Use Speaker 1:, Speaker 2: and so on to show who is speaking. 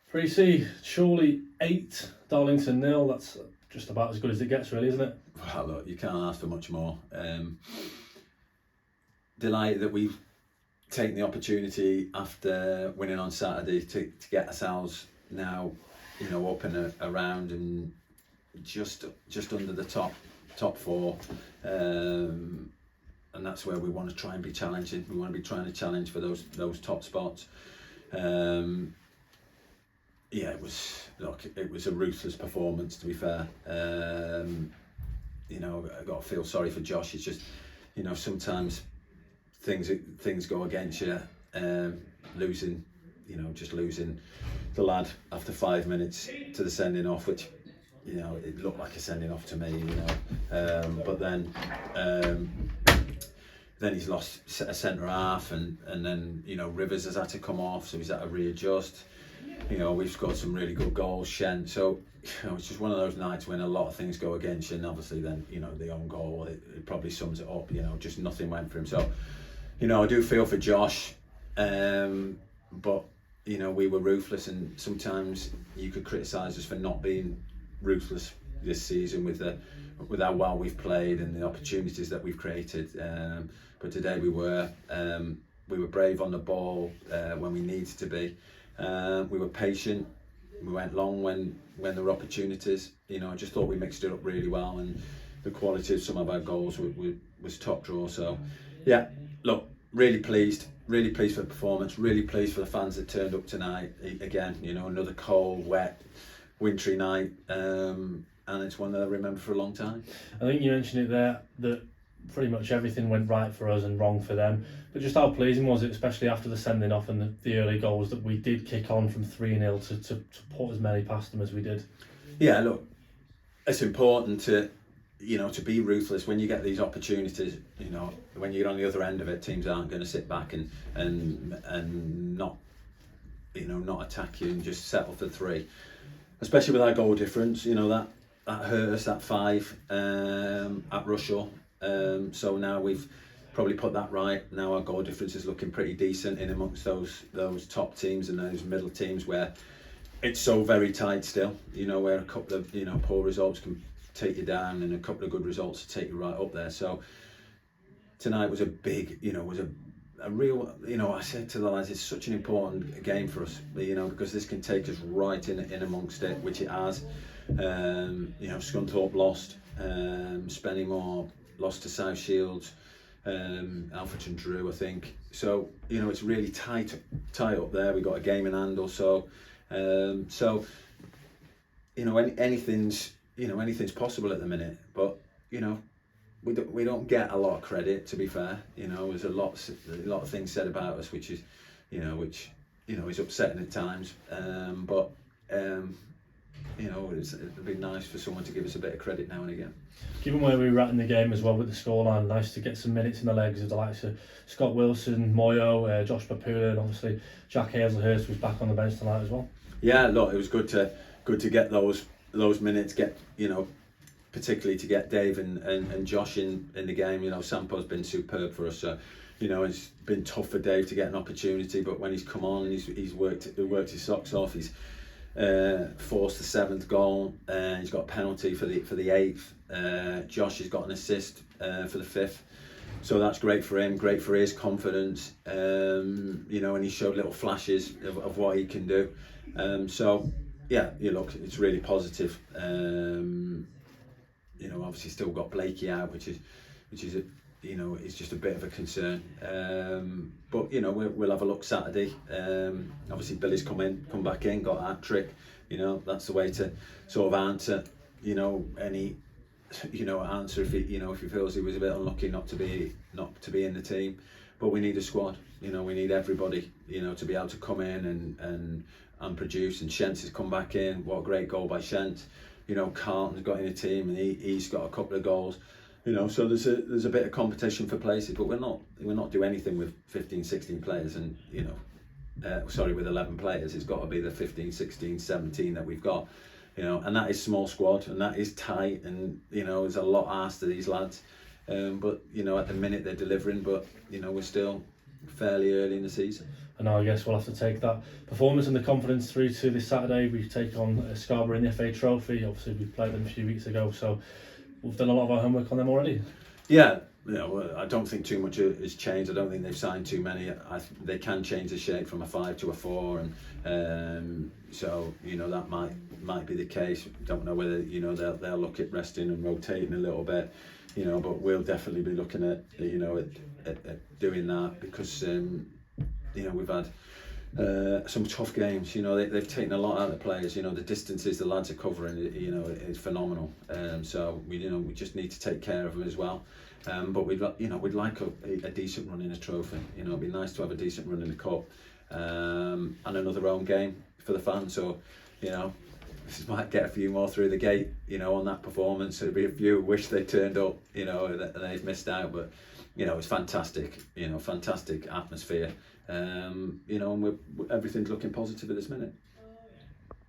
Speaker 1: Preecy, Chorley 8, Darlington 0. That's just about as good as it gets, really, isn't it?
Speaker 2: Well, look, you can't ask for much more. Delighted that we've taken the opportunity after winning on Saturday to get ourselves now, up and around and just under the top four. And that's where we want to try and be challenging. We want to be trying to challenge for those top spots. It was a ruthless performance, to be fair. I got to feel sorry for Josh. It's just, sometimes things go against you. Losing the lad after 5 minutes to the sending off, which, it looked like a sending off to me. But then he's lost a centre half, and then Rivers has had to come off, so he's had to readjust. We've scored some really good goals, Shen. So it's just one of those nights when a lot of things go against you, and obviously then the own goal it probably sums it up. Just nothing went for him. So I do feel for Josh, but we were ruthless, and sometimes you could criticise us for not being ruthless this season with how well we've played and the opportunities that we've created. But today we were brave on the ball when we needed to be. We were patient. We went long when there were opportunities. I just thought we mixed it up really well, and the quality of some of our goals was top draw. So, yeah, look, really pleased for the performance. Really pleased for the fans that turned up tonight. Again, another cold, wet, wintry night, and it's one that I remember for a long time.
Speaker 1: I think you mentioned it there that pretty much everything went right for us and wrong for them, but just how pleasing was it, especially after the sending off and the early goals, that we did kick on from 3-0 to put as many past them as we did.
Speaker 2: Yeah, look, it's important to be ruthless when you get these opportunities. When you're on the other end of it, teams aren't going to sit back and not attack you and just settle for 3, especially with our goal difference. That hurt us, that 5 at Russell. So now we've probably put that right. Now our goal difference is looking pretty decent in amongst those top teams and those middle teams where it's so very tight still. Where a couple of poor results can take you down and a couple of good results to take you right up there. So tonight was a big, was a real, I said to the lads, it's such an important game for us, because this can take us right in amongst it, which it has. Scunthorpe lost, Spennymoor lost to South Shields, Alfreton drew, I think. So it's really tight up there. We got a game in hand or so. Anything's possible at the minute, but we don't get a lot of credit, to be fair. There's a lot of things said about us which is is upsetting at times, but it'd be nice for someone to give us a bit of credit now and again.
Speaker 1: Given where we were at in the game as well with the scoreline, nice to get some minutes in the legs of the likes of Scott Wilson, Moyo, Josh Papula, and obviously Jack Hazelhurst was back on the bench tonight as well. Yeah,
Speaker 2: look, it was good to get those minutes, particularly to get Dave and Josh in the game. Sampo's been superb for us. So, it's been tough for Dave to get an opportunity, but when he's come on, he's worked his socks off. He's forced the 7th goal. He's got a penalty for the 8th. Josh has got an assist for the 5th. So that's great for him, great for his confidence. And he showed little flashes of what he can do. So yeah, look, it's really positive. Obviously still got Blakey out, which is it's just a bit of a concern. But we'll have a look Saturday. Obviously Billy's come back in, got a hat-trick. That's the way to sort of answer any answer if he feels he was a bit unlucky not to be in the team. But we need a squad. We need everybody to be able to come in and produce. And Shent has come back in. What a great goal by Shent. Carlton's got in the team and he's got a couple of goals. So there's a bit of competition for places, but we're not doing anything with 15, 16 players, and with 11 players. It's got to be the 15, 16, 17 that we've got, and that is small squad and that is tight, and there's a lot asked of these lads, but at the minute they're delivering, but we're still fairly early in the season.
Speaker 1: And now I guess we'll have to take that performance and the confidence through to this Saturday. We take on Scarborough in the FA Trophy. Obviously, we played them a few weeks ago, so we've done a lot of our homework on them already.
Speaker 2: Yeah, I don't think too much has changed. I don't think they've signed too many. They can change the shape from a 5 to a 4, and so that might be the case. Don't know whether they'll look at resting and rotating a little bit, but we'll definitely be looking at at doing that, because we've had some tough games. They've taken a lot out of the players. The distances the lads are covering, is phenomenal. So we just need to take care of them as well. But we'd like a decent run in a trophy. It'd be nice to have a decent run in the cup, and another home game for the fans. So this might get a few more through the gate. On that performance, there'll be a few who wish they turned up. And they've missed out, but it's fantastic. Fantastic atmosphere. And everything's looking positive at this minute.